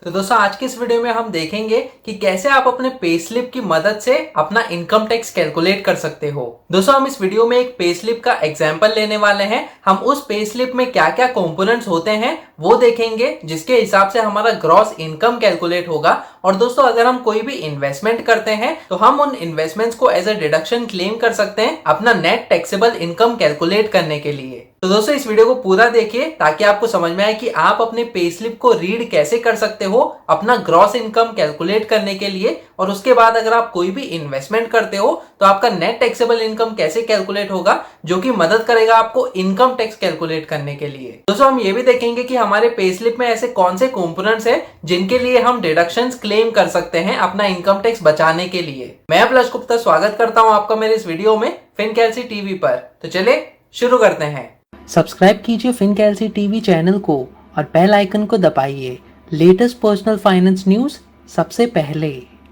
तो दोस्तों आज की इस वीडियो में हम देखेंगे कि कैसे आप अपने पे स्लिप की मदद से अपना इनकम टैक्स कैलकुलेट कर सकते हो। दोस्तों हम इस वीडियो में एक पे स्लिप का एग्जांपल लेने वाले हैं। हम उस पे स्लिप में क्या क्या कंपोनेंट्स होते हैं वो देखेंगे, जिसके हिसाब से हमारा ग्रॉस इनकम कैलकुलेट होगा। और दोस्तों अगर हम कोई भी इन्वेस्टमेंट करते हैं तो हम उन इन्वेस्टमेंट्स को एज अ डिडक्शन क्लेम कर सकते हैं अपना नेट टैक्सेबल इनकम कैलकुलेट करने के लिए। तो दोस्तों इस वीडियो को पूरा देखिए ताकि आपको समझ में आए कि आप अपने पे स्लिप को रीड कैसे कर सकते हो अपना ग्रॉस इनकम कैलकुलेट करने के लिए। और उसके बाद अगर आप कोई भी इन्वेस्टमेंट करते हो तो आपका नेट टैक्सेबल इनकम कैसे कैलकुलेट होगा, जो कि मदद करेगा आपको इनकम टैक्स कैलकुलेट करने के लिए। दोस्तों हम ये भी देखेंगे कि हमारे पे स्लिप में ऐसे कौन से कंपोनेंट्स हैं जिनके लिए हम डिडक्शंस क्लेम कर सकते हैं अपना इनकम टैक्स बचाने के लिए। मैं अभिलाष गुप्ता स्वागत करता हूं आपका मेरे इस वीडियो में फिनकैलसी टीवी पर। तो चलिए शुरू करते हैं। सब्सक्राइब कीजिए फिनकैलसी टीवी चैनल को और बेल आइकन को दबाइए लेटेस्ट पर्सनल फाइनेंस न्यूज़ सबसे पहले।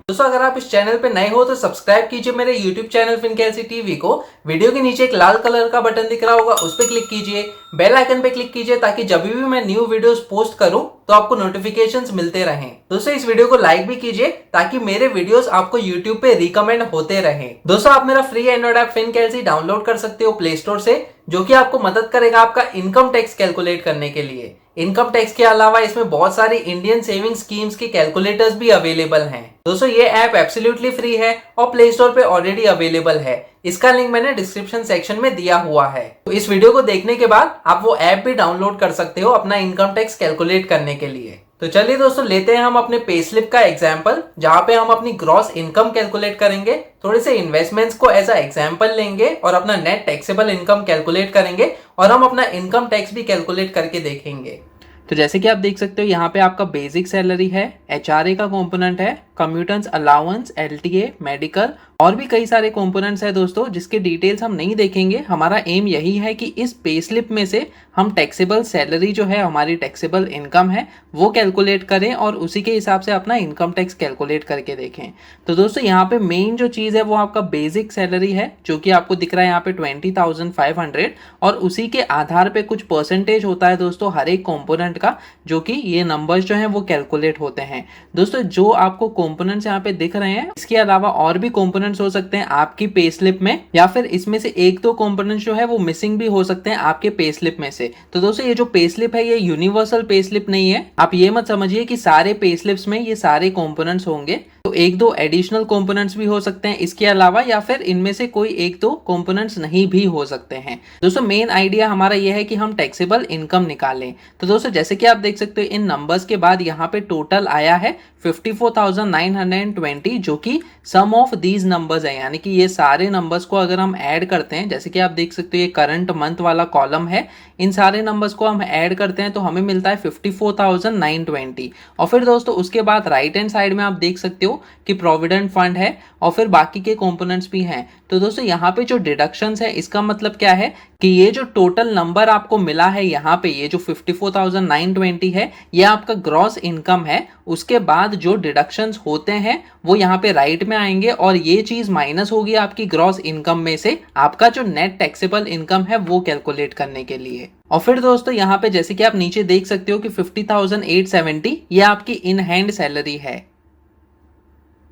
दोस्तों अगर आप इस चैनल पे नए हो तो सब्सक्राइब कीजिए मेरे YouTube चैनल फिनकैलसी टीवी को। वीडियो के नीचे एक लाल कलर का बटन दिख रहा होगा, उस पर क्लिक कीजिए, बेल आइकन पे क्लिक कीजिए ताकि जब भी मैं न्यू वीडियोस पोस्ट करूं तो आपको नोटिफिकेशंस मिलते रहें। दोस्तों इस वीडियो को लाइक भी कीजिए ताकि मेरे वीडियोस आपको YouTube पे रिकमेंड होते रहें। दोस्तों आप मेरा फ्री एंड्रॉइड ऐप फिनकैलसी डाउनलोड कर सकते हो प्ले स्टोर से, जो कि आपको मदद करेगा आपका इनकम टैक्स कैलकुलेट करने के लिए। इनकम टैक्स के अलावा इसमें बहुत सारी इंडियन सेविंग स्कीम्स की कैलकुलेटर्स भी अवेलेबल हैं। दोस्तों ये ऐप एब्सोल्युटली फ्री है और प्ले स्टोर पे ऑलरेडी अवेलेबल है। इसका लिंक मैंने डिस्क्रिप्शन सेक्शन में दिया हुआ है। तो इस वीडियो को देखने के बाद आप वो ऐप भी डाउनलोड कर सकते हो अपना इनकम टैक्स कैलकुलेट करने के लिए। तो चलिए दोस्तों लेते हैं हम अपने पे स्लिप का एग्जाम्पल, जहां पे हम अपनी ग्रॉस इनकम कैलकुलेट करेंगे, थोड़े से इन्वेस्टमेंट्स को एज अ एग्जाम्पल लेंगे और अपना नेट टैक्सेबल इनकम कैलकुलेट करेंगे और हम अपना इनकम टैक्स भी कैलकुलेट करके देखेंगे। तो जैसे कि आप देख सकते हो यहाँ पे आपका बेसिक सैलरी है, एचआरए का कंपोनेंट है, कम्यूटेंस अलाउंस, एलटीए, मेडिकल और भी कई सारे कंपोनेंट्स है दोस्तों, जिसके डिटेल्स हम नहीं देखेंगे। हमारा एम यही है कि इस पे स्लिप में से हम टैक्सेबल सैलरी जो है, हमारी टैक्सेबल इनकम है, वो कैलकुलेट करें और उसी के हिसाब से अपना इनकम टैक्स कैलकुलेट करके देखें। तो दोस्तों यहाँ पे मेन जो चीज़ है वो आपका बेसिक सैलरी है, जो कि आपको दिख रहा है यहाँ पे 20,500, और उसी के आधार पे कुछ परसेंटेज होता है दोस्तों हर एक कॉम्पोनेंट का, जो कि ये नंबर्स जो हैं वो कैलकुलेट होते हैं। दोस्तों जो आपको कंपोनेंट्स यहाँ पे दिख रहे हैं, इसके अलावा और भी कंपोनेंट्स हो सकते हैं आपकी पे स्लिप में, या फिर इसमें से एक दो कंपोनेंट्स जो है वो मिसिंग भी हो सकते हैं आपके पे स्लिप में से। तो दोस्तों ये जो पे स्लिप है ये यूनिवर्सल पे स्लिप नहीं है। आप ये मत समझिए कि सारे पे स्लिप्स में ये सारे कंपोनेंट्स होंगे। तो एक दो एडिशनल कंपोनेंट्स भी हो सकते हैं इसके अलावा, या फिर इनमें से कोई एक दो कंपोनेंट्स नहीं भी हो सकते हैं। दोस्तों मेन आइडिया हमारा यह है कि हम टैक्सेबल इनकम निकालें। तो दोस्तों जैसे कि आप देख सकते हो इन नंबर्स के बाद यहाँ पे टोटल आया है 54,920, जो कि सम ऑफ दीज नंबर्स है, यानी कि ये सारे नंबर्स को अगर हम ऐड करते हैं, जैसे कि आप देख सकते हो ये करंट मंथ वाला कॉलम है, इन सारे नंबर्स को हम ऐड करते हैं तो हमें मिलता है 54,920। और फिर दोस्तों उसके बाद राइट हैंड साइड में आप देख सकते हो कि प्रोविडेंट फंड है और फिर बाकी के कंपोनेंट्स भी हैं। तो दोस्तों यहाँ पे जो डिडक्शंस है, इसका मतलब क्या है कि ये जो टोटल नंबर आपको मिला है यहाँ पे, ये जो 54,920 है, ये आपका ग्रॉस इनकम है। उसके बाद जो डिडक्शंस होते हैं वो यहाँ पे राइट में आएंगे और ये चीज माइनस होगी आपकी ग्रॉस इनकम में से, आपका जो नेट टैक्सेबल इनकम है वो कैलकुलेट करने के लिए। और फिर दोस्तों यहाँ पे जैसे कि आप नीचे देख सकते हो कि 50,870 ये आपकी इन हैंड सैलरी है।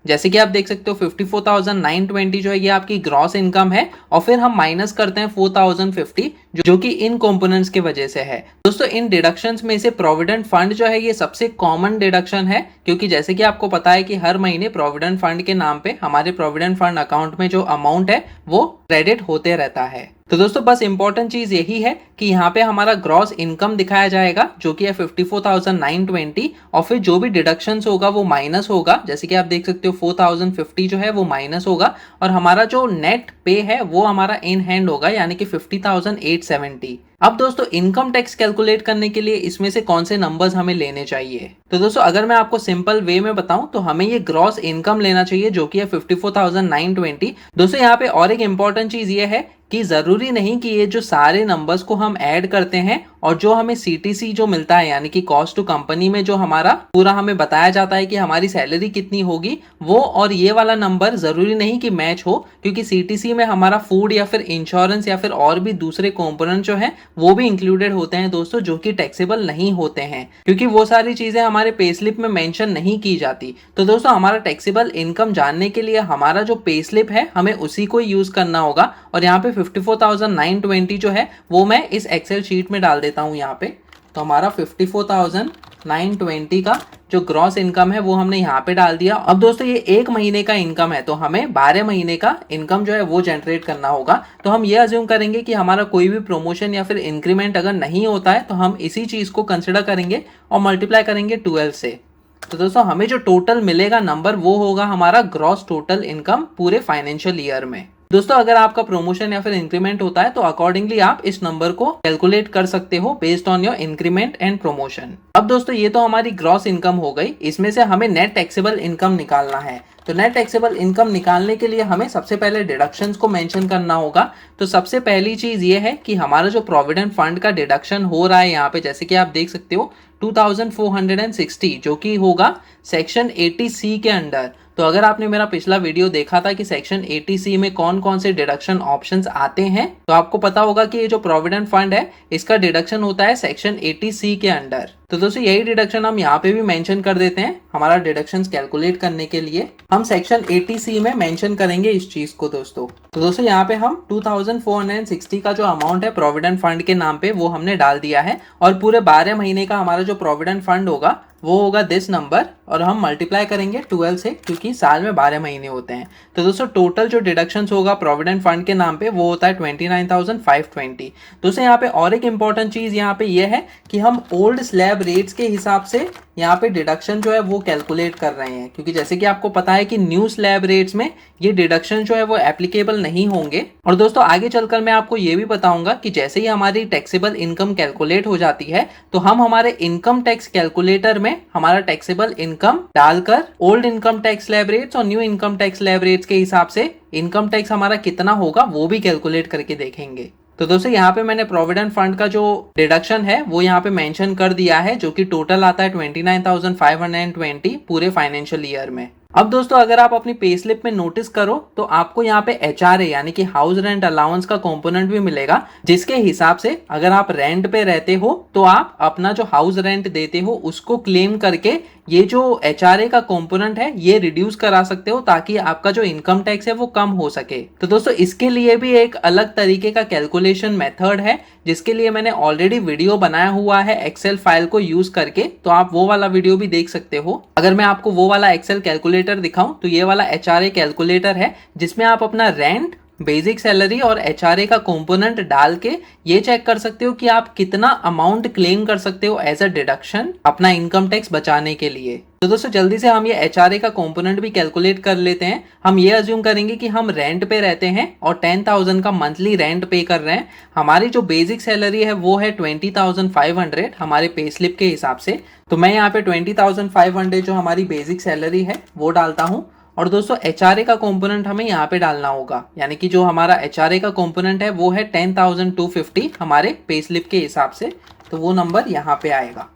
जैसे कि आप देख सकते हो 54,920 जो है ये आपकी ग्रॉस इनकम है, और फिर हम माइनस करते हैं 4,050 जो कि इन कंपोनेंट्स के वजह से है। दोस्तों इन डिडक्शंस में से प्रोविडेंट फंड जो है ये सबसे कॉमन डिडक्शन है, क्योंकि जैसे कि आपको पता है कि हर महीने प्रोविडेंट फंड के नाम पे हमारे प्रोविडेंट फंड अकाउंट में जो अमाउंट है वो क्रेडिट होते रहता है। तो दोस्तों बस इंपॉर्टेंट चीज यही है कि यहाँ पे हमारा ग्रॉस इनकम दिखाया जाएगा, जो कि है 54,920, और फिर जो भी डिडक्शंस होगा वो माइनस होगा। जैसे कि आप देख सकते हो 4,050 जो है वो माइनस होगा, और हमारा जो नेट पे है वो हमारा इन हैंड होगा, यानी कि 50,870। अब दोस्तों इनकम टैक्स कैलकुलेट करने के लिए इसमें से कौन से नंबर्स हमें लेने चाहिए। तो दोस्तों अगर मैं आपको सिंपल वे में बताऊं तो हमें ये ग्रॉस इनकम लेना चाहिए, जो कि है 54,920। दोस्तों यहाँ पे और एक इंपॉर्टेंट चीज ये है कि ज़रूरी नहीं कि ये जो सारे नंबर्स को हम ऐड करते हैं और जो हमें CTC जो मिलता है यानी कि कॉस्ट टू कंपनी में जो हमारा पूरा हमें बताया जाता है कि हमारी सैलरी कितनी होगी, वो और ये वाला नंबर ज़रूरी नहीं कि मैच हो, क्योंकि CTC में हमारा फूड या फिर इंश्योरेंस या फिर और भी दूसरे कंपोनेंट जो है वो भी इंक्लूडेड होते हैं दोस्तों, जो कि टैक्सेबल नहीं होते हैं, क्योंकि वो सारी चीज़ें हमारे पे स्लिप में मेंशन नहीं की जाती। तो दोस्तों हमारा टैक्सेबल इनकम जानने के लिए हमारा जो पे स्लिप है हमें उसी को यूज़ करना होगा। और यहाँ पे 54,920 जो है वो मैं इस एक्सेल शीट में डाल देता हूँ यहाँ पे। तो हमारा 54,920 का जो ग्रॉस इनकम है वो हमने यहाँ पे डाल दिया। अब दोस्तों ये एक महीने का इनकम है, तो हमें 12 महीने का इनकम जो है वो जनरेट करना होगा। तो हम ये अज्यूम करेंगे कि हमारा कोई भी प्रमोशन या फिर इंक्रीमेंट अगर नहीं होता है तो हम इसी चीज़ को कंसिडर करेंगे और मल्टीप्लाई करेंगे 12 से। तो दोस्तों हमें जो टोटल मिलेगा नंबर वो होगा हमारा ग्रॉस टोटल इनकम पूरे फाइनेंशियल ईयर में। दोस्तों अगर आपका प्रमोशन या फिर इंक्रीमेंट होता है तो अकॉर्डिंगली आप इस नंबर को कैलकुलेट कर सकते हो based on your increment and promotion. अब दोस्तों ये तो हमारी ग्रॉस इनकम हो गई, इसमें से हमें नेट टैक्सेबल इनकम निकालना है। तो नेट टैक्सेबल इनकम निकालने के लिए हमें सबसे पहले डिडक्शंस को मेंशन करना होगा। तो सबसे पहली चीज ये है कि हमारा जो प्रोविडेंट फंड का डिडक्शन हो रहा है यहाँ पे, जैसे कि आप देख सकते हो 2460, जो कि होगा सेक्शन 80C के अंडर। तो अगर आपने मेरा पिछला वीडियो देखा था कि सेक्शन 80C में कौन कौन से डिडक्शन ऑप्शंस आते हैं, तो आपको पता होगा कि ये जो प्रोविडेंट फंड है इसका डिडक्शन होता है सेक्शन 80C के अंडर। तो दोस्तों यही डिडक्शन हम यहाँ पे भी मेंशन कर देते हैं हमारा डिडक्शंस कैलकुलेट करने के लिए। हम सेक्शन 80C में मेंशन करेंगे इस चीज को दोस्तों। तो दोस्तों यहाँ पे हम 2460 का जो अमाउंट है प्रोविडेंट फंड के नाम पे वो हमने डाल दिया है, और पूरे 12 महीने का हमारा जो प्रोविडेंट फंड होगा वो होगा दिस नंबर, और हम मल्टीप्लाई करेंगे 12 से, क्योंकि साल में 12 महीने होते हैं। तो दोस्तों टोटल जो डिडक्शंस होगा प्रोविडेंट फंड के नाम पे वो होता है 29,520। दोस्तों यहाँ पे और एक इंपॉर्टेंट चीज यहाँ पे ये है कि हम ओल्ड स्लैब रेट्स के हिसाब से यहाँ पे डिडक्शन जो है वो कैलकुलेट कर रहे हैं, क्योंकि जैसे कि आपको पता है कि न्यू स्लैब रेट्स में ये डिडक्शन जो है वो एप्लीकेबल नहीं होंगे। और दोस्तों आगे चलकर मैं आपको ये भी बताऊंगा कि जैसे ही हमारी टैक्सेबल इनकम कैलकुलेट हो जाती है तो हम हमारे इनकम टैक्स कैलकुलेटर में हमारा टैक्सेबल इनकम डालकर old income tax slab rates और new income tax slab rates के हिसाब से इनकम टैक्स हमारा कितना होगा वो भी कैलकुलेट करके देखेंगे। तो दोस्तों यहाँ पे मैंने प्रोविडेंट फंड का जो डिडक्शन है वो यहाँ पे मेंशन कर दिया है, जो कि टोटल आता है 29,520 पूरे फाइनेंशियल ईयर में। अब दोस्तों अगर आप अपनी पे स्लिप में नोटिस करो तो आपको यहाँ पे HRA यानी कि हाउस रेंट अलाउंस का कंपोनेंट भी मिलेगा, जिसके हिसाब से अगर आप रेंट पे रहते हो तो आप अपना जो हाउस रेंट देते हो उसको क्लेम करके ये जो HRA का कंपोनेंट है ये रिड्यूस करा सकते हो, ताकि आपका जो इनकम टैक्स है वो कम हो सके। तो दोस्तों इसके लिए भी एक अलग तरीके का कैलकुलेशन मेथड है, जिसके लिए मैंने ऑलरेडी वीडियो बनाया हुआ है एक्सेल फाइल को यूज करके, तो आप वो वाला वीडियो भी देख सकते हो। अगर मैं आपको वो वाला एक्सेल कैलकुलेटर दिखाऊं तो ये वाला HRA कैलकुलेटर है, जिसमें आप अपना रेंट, बेसिक सैलरी और HRA का कंपोनेंट डाल के ये चेक कर सकते हो कि आप कितना अमाउंट क्लेम कर सकते हो एज अ डिडक्शन अपना इनकम टैक्स बचाने के लिए। तो दोस्तों जल्दी से हम ये HRA का कंपोनेंट भी कैलकुलेट कर लेते हैं। हम ये अज्यूम करेंगे कि हम रेंट पे रहते हैं और 10,000 का मंथली रेंट पे कर रहे हैं। हमारी जो बेसिक सैलरी है वो है 20,500 हमारे पे स्लिप के हिसाब से। तो मैं यहाँ पे 20,500 जो हमारी बेसिक सैलरी है वो डालता हूँ, और दोस्तों HRA का कंपोनेंट हमें यहाँ पे डालना होगा, यानी कि जो हमारा HRA का कंपोनेंट है वो है 10,250 हमारे पे स्लिप के हिसाब से। तो वो नंबर यहाँ पे आएगा।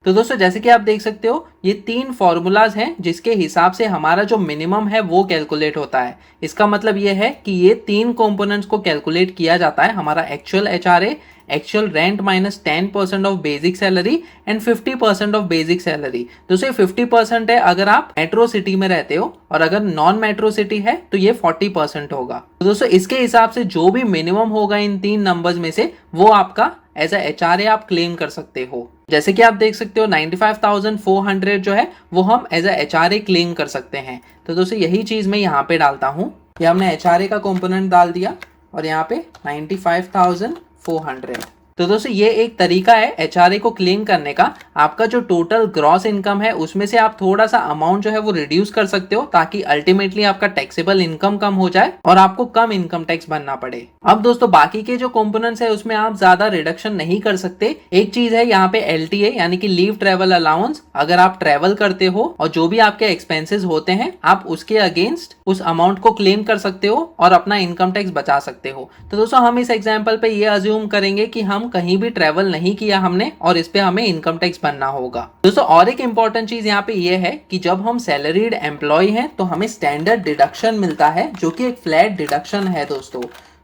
तो दोस्तों जैसे कि आप देख सकते हो ये 3 फॉर्मूलाज हैं जिसके हिसाब से हमारा जो मिनिमम है वो कैलकुलेट होता है। इसका मतलब ये है कि ये 3 कंपोनेंट्स को कैलकुलेट किया जाता है, हमारा actual HRA, actual rent minus 10% of basic salary and 50% of basic salary. दोस्तों 50% है अगर आप मेट्रो सिटी में रहते हो, और अगर नॉन मेट्रो सिटी है तो ये 40% होगा। तो दोस्तों इसके हिसाब से जो भी मिनिमम होगा इन 3 नंबर्स में से वो आपका एज अ HRA आप क्लेम कर सकते हो। जैसे कि आप देख सकते हो 95,400 जो है वो हम एज अ HRA क्लेम कर सकते हैं। तो दोस्तों यही चीज मैं यहाँ पे डालता हूँ, ये हमने HRA का कंपोनेंट डाल दिया और यहाँ पे 95,400। तो दोस्तों ये एक तरीका है एचआरए को क्लेम करने का। आपका जो टोटल ग्रॉस इनकम है उसमें से आप थोड़ा सा अमाउंट जो है वो रिड्यूस कर सकते हो, ताकि अल्टीमेटली आपका टैक्सेबल इनकम कम हो जाए और आपको कम इनकम टैक्स भरना पड़े। अब दोस्तों बाकी के जो कंपोनेंट्स है उसमें आप ज्यादा रिडक्शन नहीं कर सकते। एक चीज है यहाँ पे एलटीए यानी कि लीव ट्रेवल अलाउंस। अगर आप ट्रेवल करते हो और जो भी आपके एक्सपेंसेस होते हैं आप उसके अगेंस्ट उस अमाउंट को क्लेम कर सकते हो और अपना इनकम टैक्स बचा सकते हो। तो दोस्तों हम इस एग्जाम्पल पे ये अज्यूम करेंगे कि हम कहीं भी ट्रेवल नहीं किया हमने और इस पे हमें इनकम टैक्स भरना होगा। दोस्तों और एक इंपॉर्टेंट चीज यहाँ पे ये है कि जब हम सैलरीड एम्प्लॉय हैं तो हमें स्टैंडर्ड डिडक्शन मिलता है जो कि एक फ्लैट डिडक्शन है दोस्तों।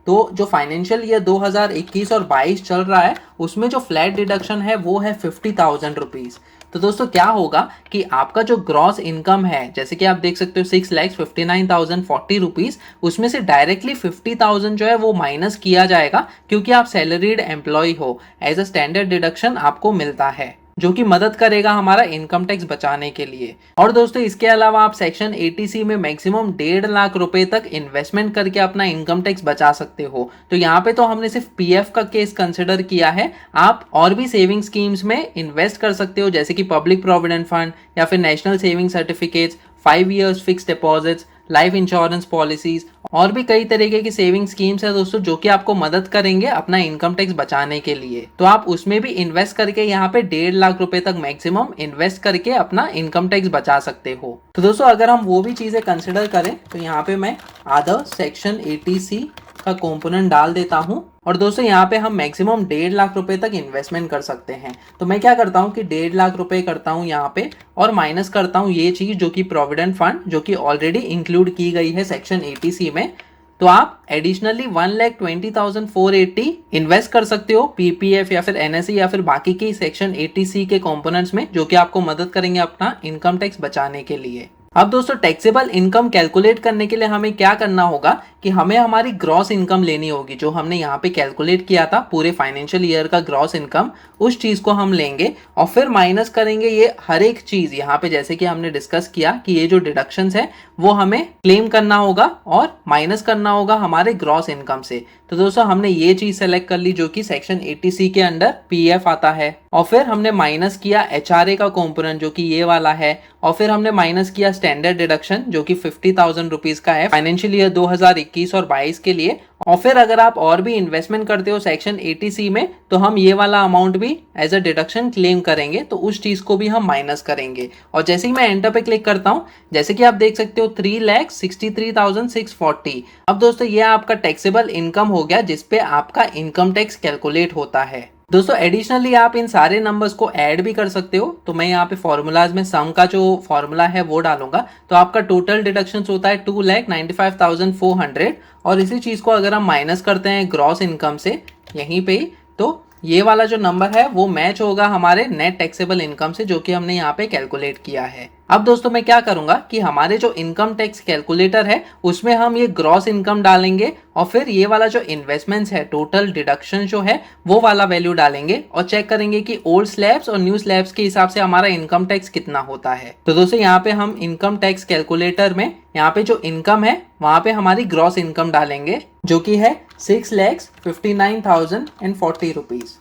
तो जो फाइनेंशियल ईयर 2021 और 22 चल रहा है उसमें जो फ्लैट डिडक्शन है वो है 50,000 रुपीज। तो दोस्तों क्या होगा कि आपका जो ग्रॉस इनकम है, जैसे कि आप देख सकते हो 6,59,040 रुपीज, उसमें से डायरेक्टली 50,000 जो है वो माइनस किया जाएगा क्योंकि आप सैलरीड एम्प्लॉय हो। एज अ स्टैंडर्ड डिडक्शन आपको मिलता है जो कि मदद करेगा हमारा इनकम टैक्स बचाने के लिए। और दोस्तों इसके अलावा आप सेक्शन 80C में मैक्सिमम 1.5 लाख रुपए तक इन्वेस्टमेंट करके अपना इनकम टैक्स बचा सकते हो। तो यहाँ पे तो हमने सिर्फ पीएफ का केस कंसिडर किया है, आप और भी सेविंग स्कीम्स में इन्वेस्ट कर सकते हो जैसे कि पब्लिक प्रोविडेंट फंड या फिर national saving certificates, 5 years fix deposits, life insurance policies और भी कई तरीके की सेविंग स्कीम्स है दोस्तों जो कि आपको मदद करेंगे अपना इनकम टैक्स बचाने के लिए। तो आप उसमें भी इन्वेस्ट करके यहाँ पे 1.5 लाख रुपए तक मैक्सिमम इन्वेस्ट करके अपना इनकम टैक्स बचा सकते हो। तो दोस्तों अगर हम वो भी चीजें कंसिडर करें तो यहाँ पे मैं आधा सेक्शन 80C का कंपोनेंट डाल देता हूँ और दोस्तों यहाँ पे हम मैक्सिमम 1.5 लाख रुपए तक इन्वेस्टमेंट कर सकते हैं। तो मैं क्या करता हूँ कि 1.5 लाख रुपए करता हूँ यहाँ पे और माइनस करता हूँ ये चीज जो कि प्रोविडेंट फंड जो कि ऑलरेडी इंक्लूड की गई है सेक्शन 80C में। तो आप एडिशनली 1,20,480 इन्वेस्ट कर सकते हो पीपीएफ या फिर एनएसई या फिर बाकी के सेक्शन 80C के कंपोनेंट्स में जो कि आपको मदद करेंगे अपना इनकम टैक्स बचाने के लिए। अब दोस्तों टैक्सेबल इनकम कैलकुलेट करने के लिए हमें क्या करना होगा कि हमें हमारी ग्रॉस इनकम लेनी होगी जो हमने यहाँ पे कैलकुलेट किया था पूरे फाइनेंशियल ईयर का ग्रॉस इनकम, उस चीज को हम लेंगे और फिर माइनस करेंगे ये हर एक चीज यहाँ पे जैसे कि हमने डिस्कस किया कि ये जो डिडक्शंस है वो हमें क्लेम करना होगा और माइनस करना होगा हमारे ग्रॉस इनकम से। तो दोस्तों हमने ये चीज सेलेक्ट कर ली जो कि सेक्शन 80C के अंडर पीएफ आता है और फिर हमने माइनस किया एचआरए का कंपोनेंट जो कि ये वाला है और फिर हमने माइनस किया स्टैंडर्ड डिडक्शन जो कि 50,000 रुपीज का है फाइनेंशियल ईयर 2021 और 22 के लिए। और फिर अगर आप और भी इन्वेस्टमेंट करते हो सेक्शन 80C में तो हम ये वाला अमाउंट भी एज अ डिडक्शन क्लेम करेंगे, तो उस चीज को भी हम माइनस करेंगे। और जैसे ही मैं एंटर पे क्लिक करता हूँ जैसे कि आप देख सकते हो 3,63,640। अब दोस्तों ये आपका टैक्सेबल इनकम हो गया जिसपे आपका इनकम टैक्स कैलकुलेट होता है। दोस्तों एडिशनली आप इन सारे नंबर्स को ऐड भी कर सकते हो। तो मैं यहाँ पे फॉर्मूलाज में सम का जो फॉर्मूला है वो डालूंगा। तो आपका टोटल डिडक्शन होता है 2,95,400 और इसी चीज को अगर हम माइनस करते हैं ग्रॉस इनकम से यहीं पे ही तो ये वाला जो नंबर है वो मैच होगा हमारे नेट टैक्सेबल इनकम से जो कि हमने यहाँ पे कैलकुलेट किया है। अब दोस्तों मैं क्या करूंगा कि हमारे जो इनकम टैक्स कैलकुलेटर है उसमें हम ये ग्रॉस इनकम डालेंगे और फिर ये वाला जो इन्वेस्टमेंट्स है टोटल डिडक्शन जो है वो वाला वैल्यू डालेंगे और चेक करेंगे कि ओल्ड स्लैब्स और न्यू स्लैब्स के हिसाब से हमारा इनकम टैक्स कितना होता है। तो दोस्तों यहाँ पे हम इनकम टैक्स कैलकुलेटर में यहाँ पे जो इनकम है वहां पे हमारी ग्रॉस इनकम डालेंगे जो कि है 6,59,040 रुपीज।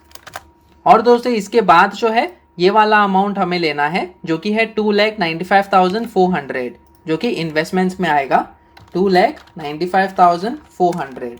और दोस्तों इसके बाद जो है ये वाला अमाउंट हमें लेना है जो कि है 2,95,400 जो कि इन्वेस्टमेंट्स में आएगा 2,95,400।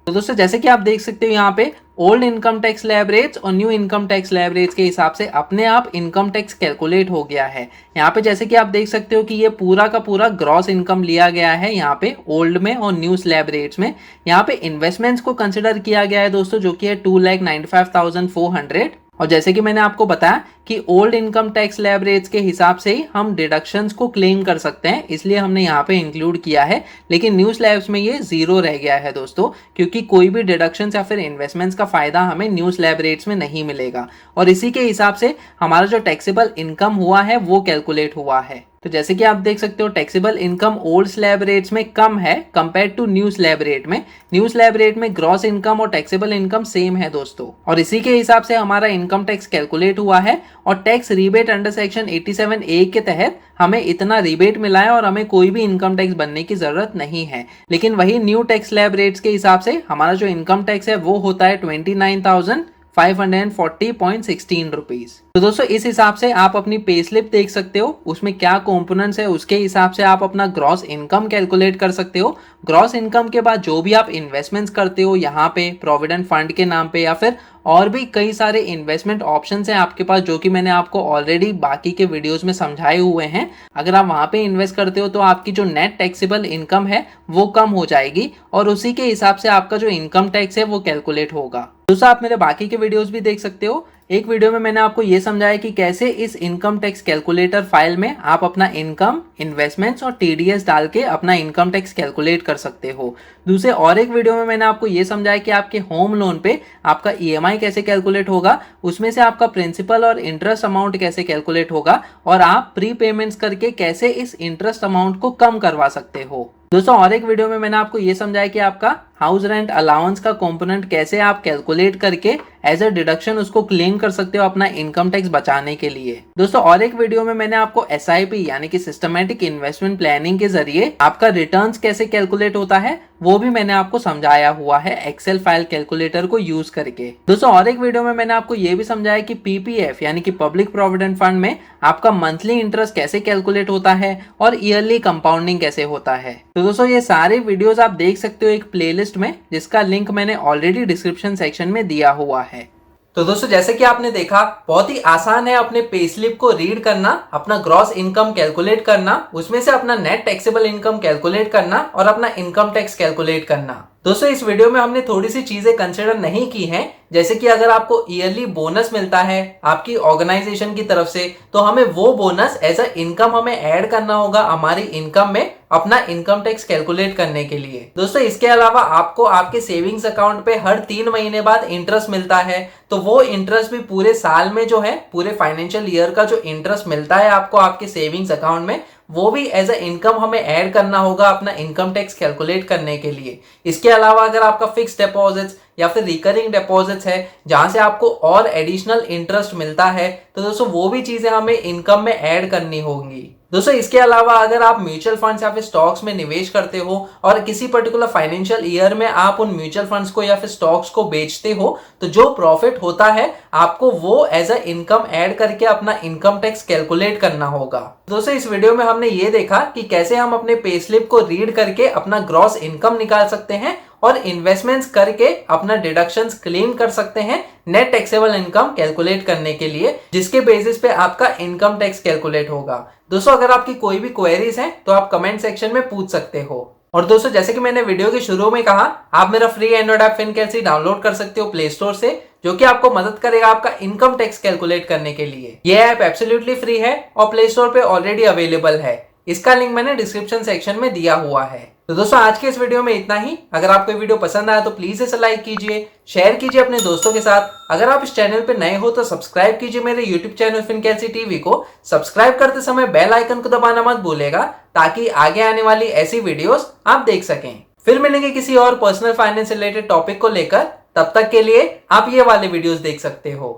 तो दोस्तों जैसे कि आप देख सकते हो यहाँ पे old income tax slab rates और new income tax slab rates के हिसाब से अपने आप इनकम टैक्स कैलकुलेट हो गया है। यहाँ पे जैसे कि आप देख सकते हो कि ये पूरा का पूरा ग्रॉस इनकम लिया गया है यहाँ पे ओल्ड में और न्यू स्लैब रेट्स में। यहाँ पे इन्वेस्टमेंट्स को कंसिडर किया गया है दोस्तों जो कि है 2,95,400। और जैसे कि मैंने आपको बताया कि old income tax slab rates के हिसाब से ही हम डिडक्शंस को क्लेम कर सकते हैं, इसलिए हमने यहाँ पे इंक्लूड किया है। लेकिन न्यू स्लैब्स में ये 0 रह गया है दोस्तों क्योंकि कोई भी डिडक्शंस या फिर इन्वेस्टमेंट्स का फायदा हमें न्यू स्लैब रेट्स में नहीं मिलेगा और इसी के हिसाब से हमारा जो टैक्सेबल इनकम हुआ है वो कैलकुलेट हुआ है। तो जैसे कि आप देख सकते हो taxable income old slab rates में कम है compare to new slab rate में। न्यू स्लैब रेट में ग्रॉस इनकम और टैक्सेबल इनकम सेम है दोस्तों और इसी के हिसाब से हमारा इनकम टैक्स कैलकुलेट हुआ है। और tax rebate under section 87A के तहत हमें इतना रिबेट मिला है और हमें कोई भी इनकम टैक्स बनने की जरूरत नहीं है। लेकिन वही न्यू टैक्स स्लैब रेट्स के हिसाब से हमारा जो इनकम टैक्स है वो होता है 29,500 540.16 रुपीज। तो दोस्तों इस हिसाब से आप अपनी पे स्लिप देख सकते हो, उसमें क्या कंपोनेंट्स है उसके हिसाब से आप अपना ग्रॉस इनकम कैलकुलेट कर सकते हो। ग्रॉस इनकम के बाद जो भी आप इन्वेस्टमेंट्स करते हो यहाँ पे प्रोविडेंट फंड के नाम पे या फिर और भी कई सारे इन्वेस्टमेंट ऑप्शंस हैं आपके पास, जो कि मैंने आपको ऑलरेडी बाकी के वीडियोस में समझाए हुए हैं। अगर आप वहां पे इन्वेस्ट करते हो तो आपकी जो नेट टैक्सेबल इनकम है वो कम हो जाएगी और उसी के हिसाब से आपका जो इनकम टैक्स है वो कैलकुलेट होगा। दोस्तों आप मेरे बाकी के वीडियोस भी देख सकते हो। एक वीडियो में मैंने आपको ये समझाया कि कैसे इस इनकम टैक्स कैलकुलेटर फाइल में आप अपना इनकम, इन्वेस्टमेंट्स और टीडीएस डाल के अपना इनकम टैक्स कैलकुलेट कर सकते हो। दूसरे और एक वीडियो में मैंने आपको ये समझाया कि आपके होम लोन पे आपका ईएमआई कैसे कैलकुलेट होगा, उसमें से आपका प्रिंसिपल और इंटरेस्ट अमाउंट कैसे कैलकुलेट होगा और आप प्री पेमेंट्स करके कैसे इस इंटरेस्ट अमाउंट को कम करवा सकते हो। दोस्तों और एक वीडियो में मैंने आपको ये समझाया कि आपका हाउस रेंट अलाउंस का कंपोनेंट कैसे आप कैलकुलेट करके एज अ डिडक्शन उसको क्लेम कर सकते हो अपना इनकम टैक्स बचाने के लिए। दोस्तों और एक वीडियो में मैंने आपको एसआईपी यानी कि सिस्टमैटिक इन्वेस्टमेंट प्लानिंग के जरिए आपका रिटर्न्स कैसे कैलकुलेट होता है वो भी मैंने आपको समझाया हुआ है एक्सेल फाइल कैलकुलेटर को यूज करके। दोस्तों और एक वीडियो में मैंने आपको ये भी समझाया कि पीपीएफ यानी कि पब्लिक प्रोविडेंट फंड में आपका मंथली इंटरेस्ट कैसे कैलकुलेट होता है और ईयरली कंपाउंडिंग कैसे होता है। तो दोस्तों ये सारे वीडियोस आप देख सकते हो एक प्लेलिस्ट में, जिसका लिंक मैंने ऑलरेडी डिस्क्रिप्शन सेक्शन में दिया हुआ है। तो दोस्तों जैसे कि आपने देखा बहुत ही आसान है अपने पे स्लिप को रीड करना, अपना ग्रॉस इनकम कैलकुलेट करना, उसमें से अपना नेट टैक्सेबल इनकम कैलकुलेट करना और अपना इनकम टैक्स कैलकुलेट करना। दोस्तों इस वीडियो में हमने थोड़ी सी चीजें कंसिडर नहीं की हैं, जैसे कि अगर आपको ईयरली बोनस मिलता है आपकी ऑर्गेनाइजेशन की तरफ से तो हमें वो बोनस एज अ इनकम हमें ऐड करना होगा हमारी इनकम में अपना इनकम टैक्स कैलकुलेट करने के लिए। दोस्तों इसके अलावा आपको आपके सेविंग्स अकाउंट पे हर 3 महीने बाद इंटरेस्ट मिलता है, तो वो इंटरेस्ट भी पूरे साल में जो है पूरे फाइनेंशियल ईयर का जो इंटरेस्ट मिलता है आपको आपके सेविंग्स अकाउंट में वो भी एज अ इनकम हमें ऐड करना होगा अपना इनकम टैक्स कैलकुलेट करने के लिए। इसके अलावा अगर आपका फिक्स डिपॉजिट्स या फिर रिकरिंग डिपॉजिट्स है जहां से आपको और एडिशनल इंटरेस्ट मिलता है तो दोस्तों वो भी चीजें हमें इनकम में ऐड करनी होंगी। दोस्तों इसके अलावा अगर आप म्यूचुअल फंड्स या फिर स्टॉक्स में निवेश करते हो और किसी पर्टिकुलर फाइनेंशियल ईयर में आप उन म्यूचुअल फंड्स को या फिर स्टॉक्स को बेचते हो तो जो प्रॉफिट होता है आपको वो एज अ इनकम ऐड करके अपना इनकम टैक्स कैलकुलेट करना होगा। दोस्तों इस वीडियो में हमने ये देखा कि कैसे हम अपने पे स्लिप को रीड करके अपना ग्रॉस इनकम निकाल सकते हैं और इन्वेस्टमेंट्स करके अपना डिडक्शंस क्लेम कर सकते हैं नेट टैक्सेबल इनकम कैलकुलेट करने के लिए, जिसके बेसिस पे आपका इनकम टैक्स कैलकुलेट होगा। दोस्तों अगर आपकी कोई भी क्वेरीज हैं तो आप कमेंट सेक्शन में पूछ सकते हो। और दोस्तों जैसे कि मैंने वीडियो के शुरू में कहा आप मेरा फ्री एंड्रॉइड ऐप फिनकेल्सी डाउनलोड कर सकते हो प्ले स्टोर से, जो कि आपको मदद करेगा आपका इनकम टैक्स कैलकुलेट करने के लिए। यह ऐप एब्सोल्युटली फ्री है और प्ले स्टोर पे ऑलरेडी अवेलेबल है। इसका लिंक मैंने डिस्क्रिप्शन सेक्शन में दिया हुआ है। तो दोस्तों आज के इस वीडियो में इतना ही। अगर आपको वीडियो पसंद आया तो प्लीज इसे लाइक कीजिए, शेयर कीजिए अपने दोस्तों के साथ। अगर आप इस चैनल पे नए हो तो सब्सक्राइब कीजिए मेरे यूट्यूब चैनल फिनकेल्सी टीवी को। सब्सक्राइब करते समय बेल आइकन को दबाना मत भूलेगा ताकि आगे आने वाली ऐसी वीडियोस आप देख सकें। फिर मिलेंगे किसी और पर्सनल फाइनेंस रिलेटेड टॉपिक को लेकर, तब तक के लिए आप ये वाले वीडियोस देख सकते हो।